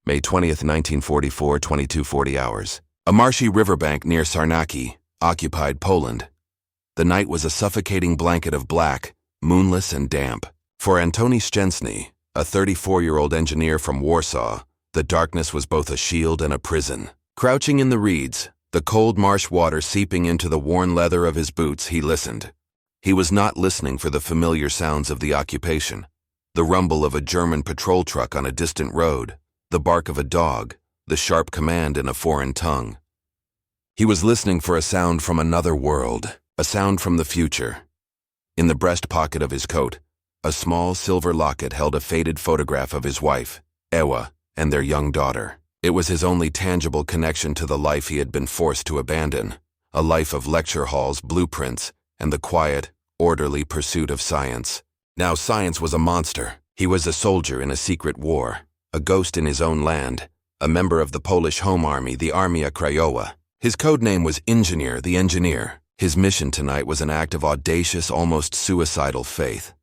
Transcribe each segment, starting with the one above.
May 20th, 1944, 22:40 hours. A marshy riverbank near Sarnaki, occupied Poland. The night was a suffocating blanket of black, moonless and damp. For Antoni Szczęsny, a 34-year-old engineer from Warsaw, the darkness was both a shield and a prison. Crouching in the reeds, the cold marsh water seeping into the worn leather of his boots, he listened. He was not listening for the familiar sounds of the occupation, the rumble of a German patrol truck on a distant road, the bark of a dog, the sharp command in a foreign tongue. He was listening for a sound from another world, a sound from the future. In the breast pocket of his coat, a small silver locket held a faded photograph of his wife, Ewa, and their young daughter. It was his only tangible connection to the life he had been forced to abandon, a life of lecture halls, blueprints, and the quiet, orderly pursuit of science. Now science was a monster. He was a soldier in a secret war, a ghost in his own land, a member of the Polish Home Army, the Armia Krajowa. His code name was Engineer, the Engineer. His mission tonight was an act of audacious, almost suicidal faith.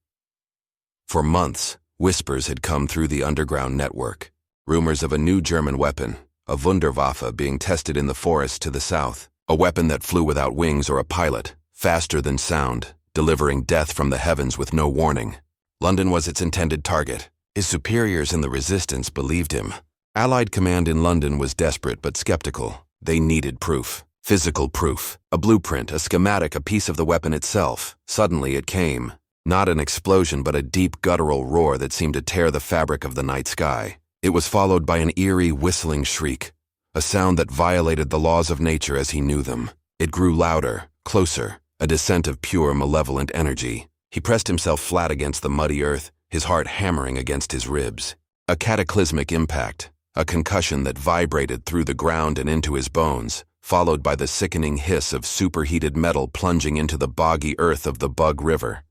For months, whispers had come through the underground network. Rumors of a new German weapon, a Wunderwaffe, being tested in the forest to the south. A weapon that flew without wings or a pilot, faster than sound, delivering death from the heavens with no warning. London was its intended target. His superiors in the resistance believed him. Allied command in London was desperate but skeptical. They needed proof. Physical proof. A blueprint, a schematic, a piece of the weapon itself. Suddenly it came. Not an explosion, but a deep guttural roar that seemed to tear the fabric of the night sky. It was followed by an eerie, whistling shriek, a sound that violated the laws of nature as he knew them. It grew louder, closer, a descent of pure, malevolent energy. He pressed himself flat against the muddy earth, his heart hammering against his ribs. A cataclysmic impact, a concussion that vibrated through the ground and into his bones, followed by the sickening hiss of superheated metal plunging into the boggy earth of the Bug River.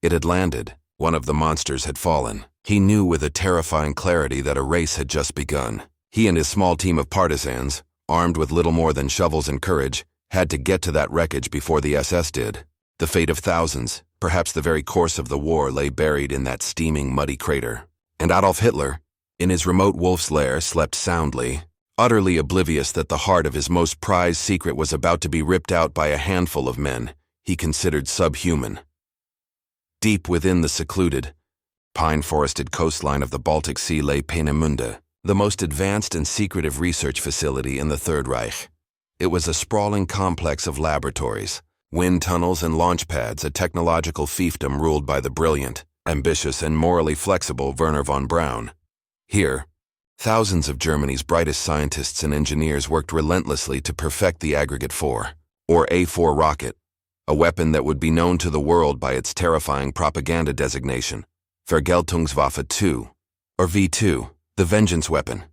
It had landed. One of the monsters had fallen. He knew with a terrifying clarity that a race had just begun. He and his small team of partisans, armed with little more than shovels and courage, had to get to that wreckage before the SS did. The fate of thousands, perhaps the very course of the war, lay buried in that steaming, muddy crater. And Adolf Hitler, in his remote wolf's lair, slept soundly, utterly oblivious that the heart of his most prized secret was about to be ripped out by a handful of men he considered subhuman. Deep within the secluded, pine-forested coastline of the Baltic Sea lay Peenemünde, the most advanced and secretive research facility in the Third Reich. It was a sprawling complex of laboratories, wind tunnels and launch pads, a technological fiefdom ruled by the brilliant, ambitious, and morally flexible Werner von Braun. Here, thousands of Germany's brightest scientists and engineers worked relentlessly to perfect the Aggregate 4, or A4 rocket, a weapon that would be known to the world by its terrifying propaganda designation, Vergeltungswaffe 2, or V2, the vengeance weapon.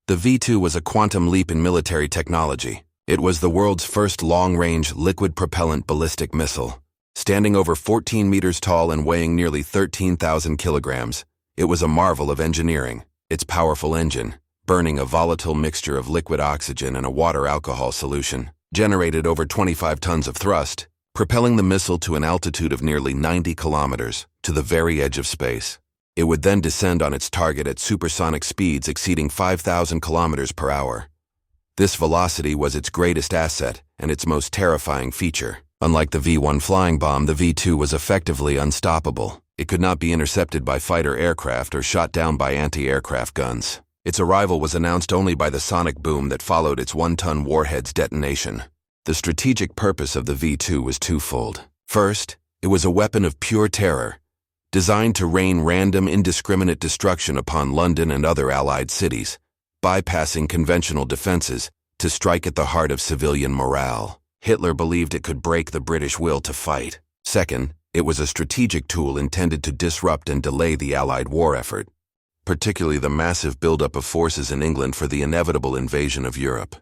The V2 was a quantum leap in military technology. It was the world's first long-range, liquid-propellant ballistic missile. Standing over 14 meters tall and weighing nearly 13,000 kilograms, it was a marvel of engineering. Its powerful engine, burning a volatile mixture of liquid oxygen and a water-alcohol solution, generated over 25 tons of thrust, propelling the missile to an altitude of nearly 90 kilometers, to the very edge of space. It would then descend on its target at supersonic speeds exceeding 5,000 kilometers per hour. This velocity was its greatest asset and its most terrifying feature. Unlike the V-1 flying bomb, the V-2 was effectively unstoppable. It could not be intercepted by fighter aircraft or shot down by anti-aircraft guns. Its arrival was announced only by the sonic boom that followed its one-ton warhead's detonation. The strategic purpose of the V-2 was twofold. First, it was a weapon of pure terror, designed to rain random, indiscriminate destruction upon London and other Allied cities, bypassing conventional defenses to strike at the heart of civilian morale. Hitler believed it could break the British will to fight. Second, it was a strategic tool intended to disrupt and delay the Allied war effort, particularly the massive buildup of forces in England for the inevitable invasion of Europe.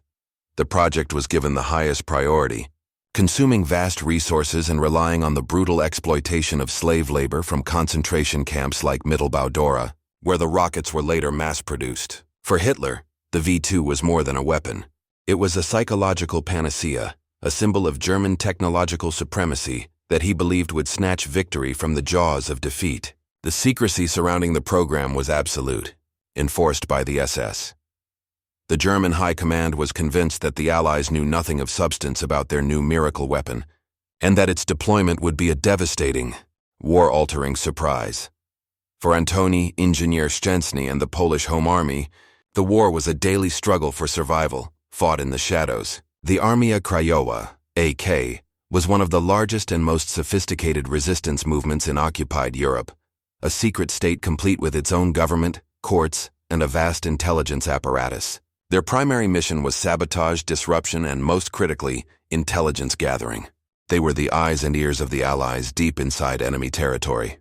The project was given the highest priority, consuming vast resources and relying on the brutal exploitation of slave labor from concentration camps like Mittelbau-Dora, where the rockets were later mass-produced. For Hitler, the V-2 was more than a weapon. It was a psychological panacea, a symbol of German technological supremacy that he believed would snatch victory from the jaws of defeat. The secrecy surrounding the program was absolute, enforced by the SS. The German High Command was convinced that the Allies knew nothing of substance about their new miracle weapon, and that its deployment would be a devastating, war-altering surprise. For Antoni Szczęsny and the Polish Home Army, the war was a daily struggle for survival, fought in the shadows. The Armia Krajowa, AK, was one of the largest and most sophisticated resistance movements in occupied Europe, a secret state complete with its own government, courts, and a vast intelligence apparatus. Their primary mission was sabotage, disruption, and most critically, intelligence gathering. They were the eyes and ears of the Allies deep inside enemy territory.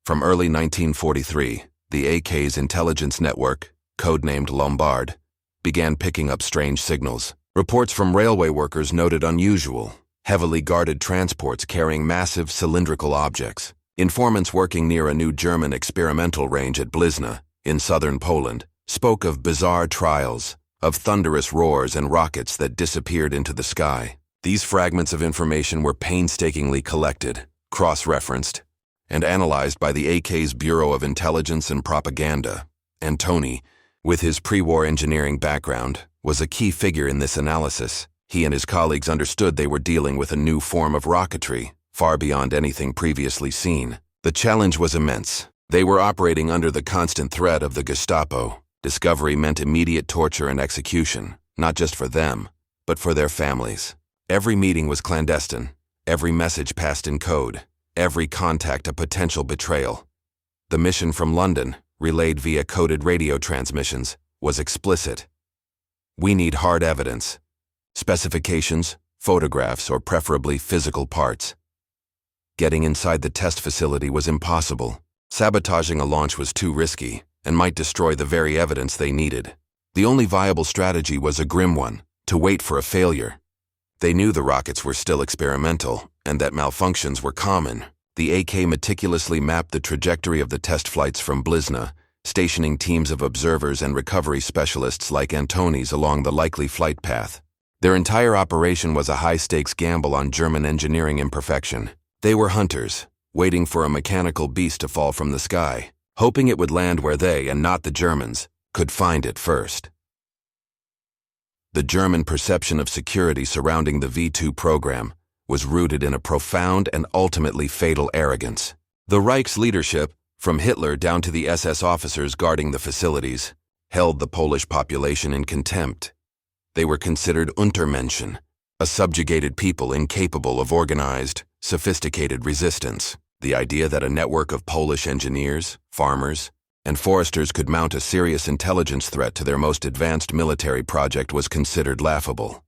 From early 1943, the AK's intelligence network, codenamed Lombard, began picking up strange signals. Reports from railway workers noted unusual, heavily guarded transports carrying massive cylindrical objects. Informants working near a new German experimental range at Blizna, in southern Poland, spoke of bizarre trials, of thunderous roars and rockets that disappeared into the sky. These fragments of information were painstakingly collected, cross-referenced, and analyzed by the AK's Bureau of Intelligence and Propaganda. Antoni, with his pre-war engineering background, was a key figure in this analysis. He and his colleagues understood they were dealing with a new form of rocketry, far beyond anything previously seen. The challenge was immense. They were operating under the constant threat of the Gestapo. Discovery meant immediate torture and execution, not just for them, but for their families. Every meeting was clandestine, every message passed in code, every contact a potential betrayal. The mission from London, relayed via coded radio transmissions, was explicit. We need hard evidence. Specifications, photographs, or preferably physical parts. Getting inside the test facility was impossible. Sabotaging a launch was too risky and might destroy the very evidence they needed. The only viable strategy was a grim one, to wait for a failure. They knew the rockets were still experimental and that malfunctions were common. The AK meticulously mapped the trajectory of the test flights from Blizna, stationing teams of observers and recovery specialists like Antoni's along the likely flight path. Their entire operation was a high-stakes gamble on German engineering imperfection. They were hunters, waiting for a mechanical beast to fall from the sky, hoping it would land where they, and not the Germans, could find it first. The German perception of security surrounding the V2 program was rooted in a profound and ultimately fatal arrogance. The Reich's leadership, from Hitler down to the SS officers guarding the facilities, held the Polish population in contempt. They were considered Untermenschen, a subjugated people incapable of organized, sophisticated resistance. The idea that a network of Polish engineers, farmers, and foresters could mount a serious intelligence threat to their most advanced military project was considered laughable.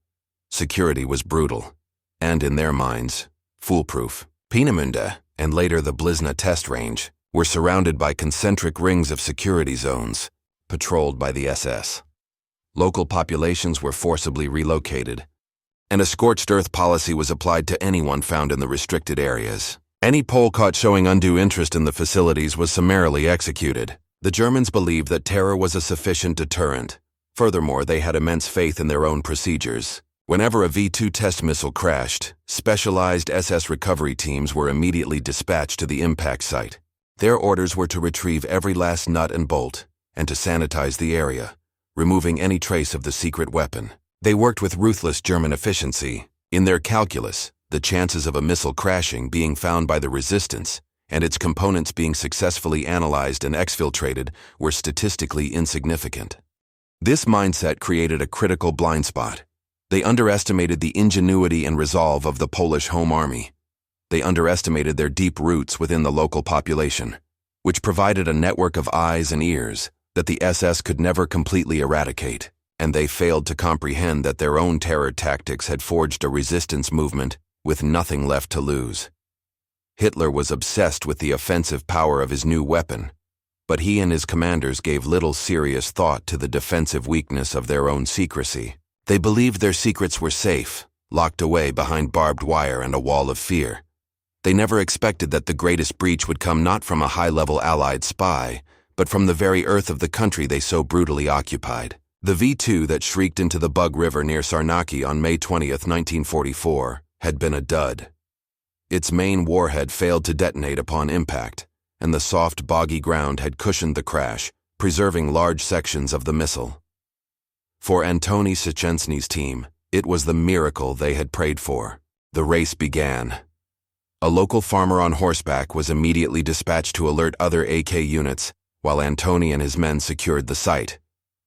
Security was brutal, and in their minds, foolproof. Peenemünde, and later the Blizna test range, were surrounded by concentric rings of security zones, patrolled by the SS. Local populations were forcibly relocated, and a scorched earth policy was applied to anyone found in the restricted areas. Any Pole caught showing undue interest in the facilities was summarily executed. The Germans believed that terror was a sufficient deterrent. Furthermore, they had immense faith in their own procedures. Whenever a V2 test missile crashed, specialized SS recovery teams were immediately dispatched to the impact site. Their orders were to retrieve every last nut and bolt, and to sanitize the area, removing any trace of the secret weapon. They worked with ruthless German efficiency. In their calculus, the chances of a missile crashing, being found by the resistance, and its components being successfully analyzed and exfiltrated were statistically insignificant. This mindset created a critical blind spot. They underestimated the ingenuity and resolve of the Polish Home Army. They underestimated their deep roots within the local population, which provided a network of eyes and ears that the SS could never completely eradicate, and they failed to comprehend that their own terror tactics had forged a resistance movement with nothing left to lose. Hitler was obsessed with the offensive power of his new weapon, but he and his commanders gave little serious thought to the defensive weakness of their own secrecy. They believed their secrets were safe, locked away behind barbed wire and a wall of fear. They never expected that the greatest breach would come not from a high-level Allied spy, but from the very earth of the country they so brutally occupied. The V2 that shrieked into the Bug River near Sarnaki on May 20, 1944, had been a dud. Its main warhead failed to detonate upon impact, and the soft, boggy ground had cushioned the crash, preserving large sections of the missile. For Antoni Szczęsny's team, it was the miracle they had prayed for. The race began. A local farmer on horseback was immediately dispatched to alert other AK units, while Antoni and his men secured the site.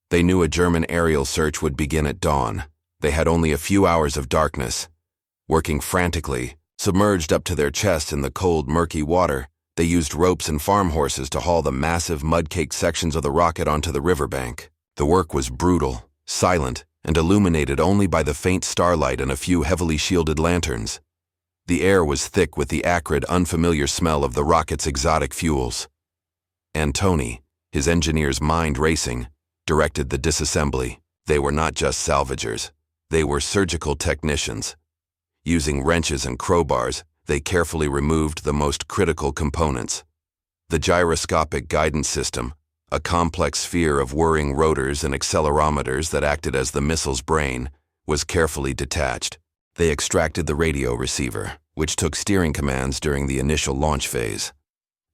They knew a German aerial search would begin at dawn. They had only a few hours of darkness. Working frantically, submerged up to their chests in the cold, murky water, they used ropes and farm horses to haul the massive mud-caked sections of the rocket onto the riverbank. The work was brutal, silent, and illuminated only by the faint starlight and a few heavily shielded lanterns. The air was thick with the acrid, unfamiliar smell of the rocket's exotic fuels. Antoni, his engineer's mind racing, directed the disassembly. They were not just salvagers. They were surgical technicians. Using wrenches and crowbars, they carefully removed the most critical components. The gyroscopic guidance system, a complex sphere of whirring rotors and accelerometers that acted as the missile's brain, was carefully detached. They extracted the radio receiver, which took steering commands during the initial launch phase.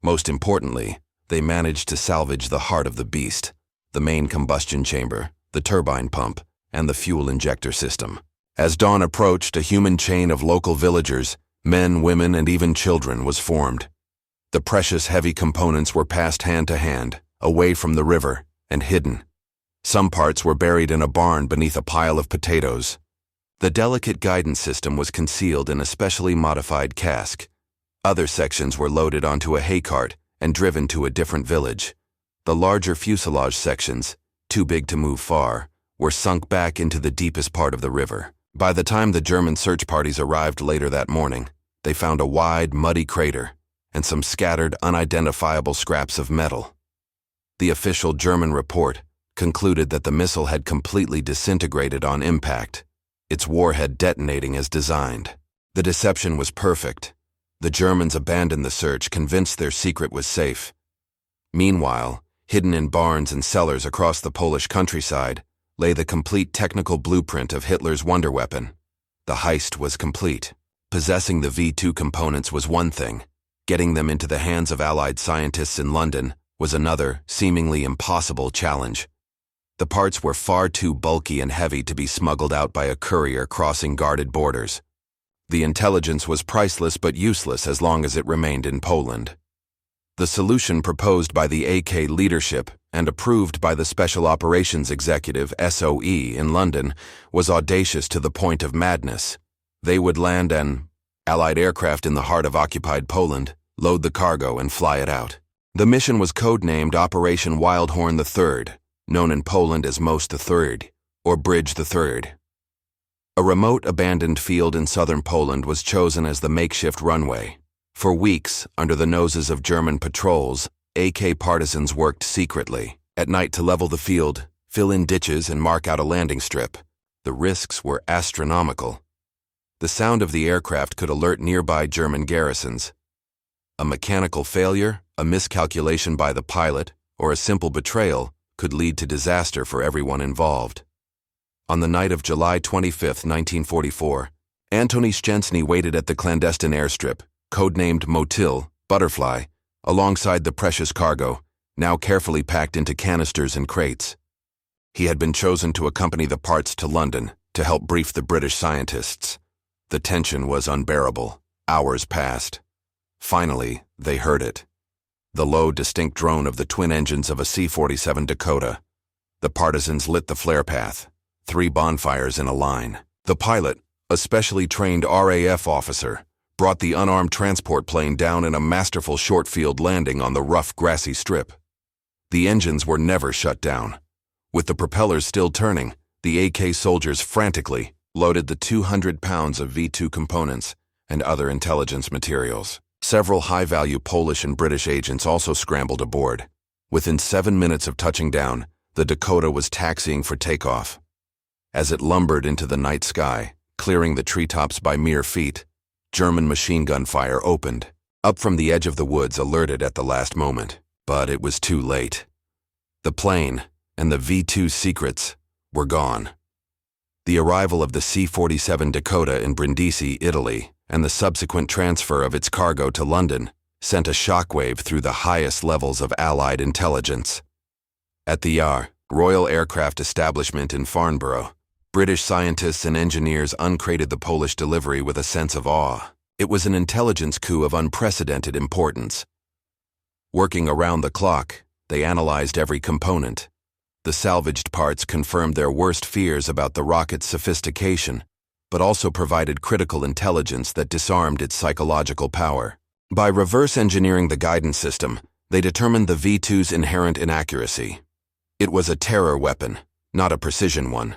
Most importantly, they managed to salvage the heart of the beast, the main combustion chamber, the turbine pump, and the fuel injector system. As dawn approached, a human chain of local villagers, men, women, and even children, was formed. The precious heavy components were passed hand to hand, away from the river, and hidden. Some parts were buried in a barn beneath a pile of potatoes. The delicate guidance system was concealed in a specially modified cask. Other sections were loaded onto a hay cart and driven to a different village. The larger fuselage sections, too big to move far, were sunk back into the deepest part of the river. By the time the German search parties arrived later that morning, they found a wide, muddy crater and some scattered, unidentifiable scraps of metal. The official German report concluded that the missile had completely disintegrated on impact, its warhead detonating as designed. The deception was perfect. The Germans abandoned the search, convinced their secret was safe. Meanwhile, hidden in barns and cellars across the Polish countryside, lay the complete technical blueprint of Hitler's wonder weapon. The heist was complete. Possessing the V2 components was one thing. Getting them into the hands of Allied scientists in London was another, seemingly impossible challenge. The parts were far too bulky and heavy to be smuggled out by a courier crossing guarded borders. The intelligence was priceless but useless as long as it remained in Poland. The solution proposed by the AK leadership and approved by the Special Operations Executive SOE in London was audacious to the point of madness. They would land an Allied aircraft in the heart of occupied Poland, load the cargo, and fly it out. The mission was codenamed Operation Wildhorn III, known in Poland as Most III, or Bridge III. A remote abandoned field in southern Poland was chosen as the makeshift runway. For weeks, under the noses of German patrols, AK partisans worked secretly, at night to level the field, fill in ditches, and mark out a landing strip. The risks were astronomical. The sound of the aircraft could alert nearby German garrisons. A mechanical failure, a miscalculation by the pilot, or a simple betrayal could lead to disaster for everyone involved. On the night of July 25, 1944, Antoni Szczęsny waited at the clandestine airstrip, codenamed Motyl, Butterfly, alongside the precious cargo, now carefully packed into canisters and crates. He had been chosen to accompany the parts to London to help brief the British scientists. The tension was unbearable. Hours passed. Finally, they heard it. The low, distinct drone of the twin engines of a C-47 Dakota. The partisans lit the flare path, 3 bonfires in a line. The pilot, a specially trained RAF officer, brought the unarmed transport plane down in a masterful short-field landing on the rough, grassy strip. The engines were never shut down. With the propellers still turning, the AK soldiers frantically loaded the 200 pounds of V2 components and other intelligence materials. Several high-value Polish and British agents also scrambled aboard. Within 7 minutes of touching down, the Dakota was taxiing for takeoff. As it lumbered into the night sky, clearing the treetops by mere feet, German machine gun fire opened. Up from the edge of the woods, alerted at the last moment. But it was too late. The plane and the V2 secrets were gone. The arrival of the C-47 Dakota in Brindisi, Italy, and the subsequent transfer of its cargo to London sent a shockwave through the highest levels of Allied intelligence. At the Yar, Royal Aircraft Establishment in Farnborough. British scientists and engineers uncrated the Polish delivery with a sense of awe. It was an intelligence coup of unprecedented importance. Working around the clock, they analyzed every component. The salvaged parts confirmed their worst fears about the rocket's sophistication, but also provided critical intelligence that disarmed its psychological power. By reverse engineering the guidance system, they determined the V-2's inherent inaccuracy. It was a terror weapon, not a precision one.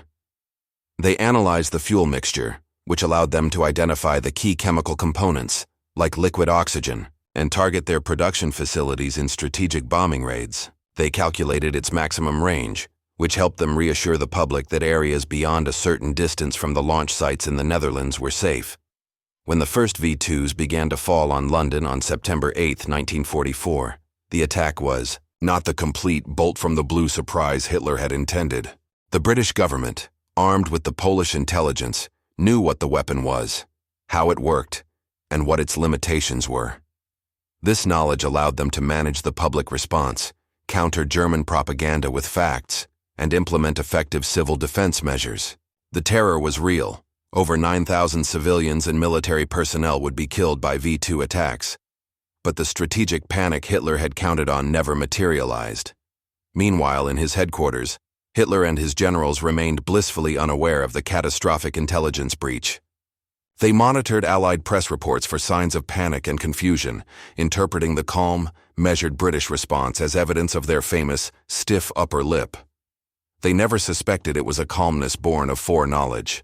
They analyzed the fuel mixture, which allowed them to identify the key chemical components, like liquid oxygen, and target their production facilities in strategic bombing raids. They calculated its maximum range, which helped them reassure the public that areas beyond a certain distance from the launch sites in the Netherlands were safe. When the first V-2s began to fall on London on September 8, 1944, the attack was not the complete bolt-from-the-blue surprise Hitler had intended. The British government, armed with the Polish intelligence, knew what the weapon was, how it worked, and what its limitations were. This knowledge allowed them to manage the public response, counter German propaganda with facts, and implement effective civil defense measures. The terror was real. Over 9,000 civilians and military personnel would be killed by V-2 attacks. But the strategic panic Hitler had counted on never materialized. Meanwhile, in his headquarters, Hitler and his generals remained blissfully unaware of the catastrophic intelligence breach. They monitored Allied press reports for signs of panic and confusion, interpreting the calm, measured British response as evidence of their famous stiff upper lip. They never suspected it was a calmness born of foreknowledge.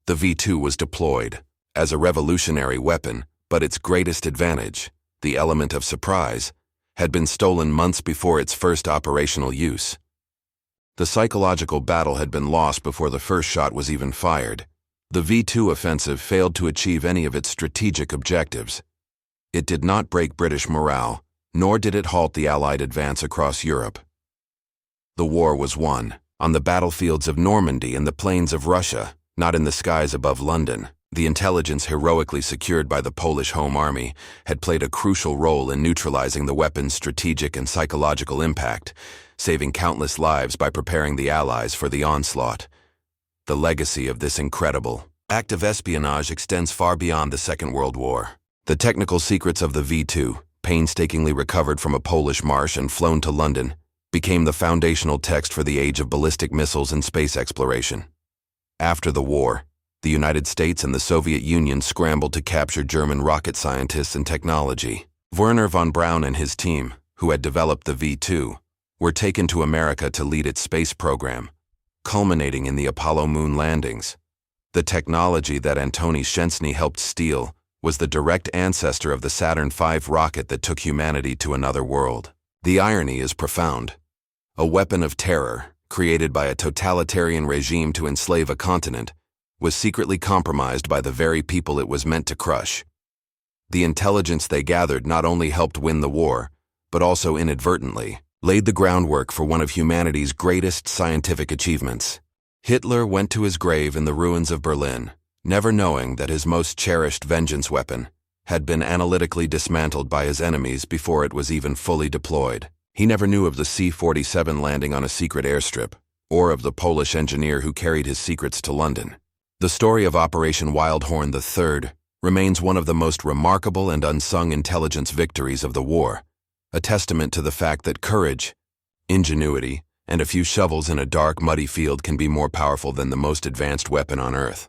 The V-2 was deployed as a revolutionary weapon, but its greatest advantage, the element of surprise, had been stolen months before its first operational use. The psychological battle had been lost before the first shot was even fired. The V-2 offensive failed to achieve any of its strategic objectives. It did not break British morale, nor did it halt the Allied advance across Europe. The war was won on the battlefields of Normandy and the plains of Russia, not in the skies above London. The intelligence heroically secured by the Polish Home Army had played a crucial role in neutralizing the weapon's strategic and psychological impact, saving countless lives by preparing the Allies for the onslaught. The legacy of this incredible act of espionage extends far beyond the Second World War. The technical secrets of the V-2, painstakingly recovered from a Polish marsh and flown to London, became the foundational text for the age of ballistic missiles and space exploration. After the war, the United States and the Soviet Union scrambled to capture German rocket scientists and technology. Werner von Braun and his team, who had developed the V-2, were taken to America to lead its space program, culminating in the Apollo moon landings. The technology that Antony Szczęsny helped steal was the direct ancestor of the Saturn V rocket that took humanity to another world. The irony is profound. A weapon of terror, created by a totalitarian regime to enslave a continent, was secretly compromised by the very people it was meant to crush. The intelligence they gathered not only helped win the war, but also inadvertently laid the groundwork for one of humanity's greatest scientific achievements. Hitler went to his grave in the ruins of Berlin, never knowing that his most cherished vengeance weapon had been analytically dismantled by his enemies before it was even fully deployed. He never knew of the C-47 landing on a secret airstrip, or of the Polish engineer who carried his secrets to London. The story of Operation Wildhorn III remains one of the most remarkable and unsung intelligence victories of the war, a testament to the fact that courage, ingenuity, and a few shovels in a dark, muddy field can be more powerful than the most advanced weapon on Earth.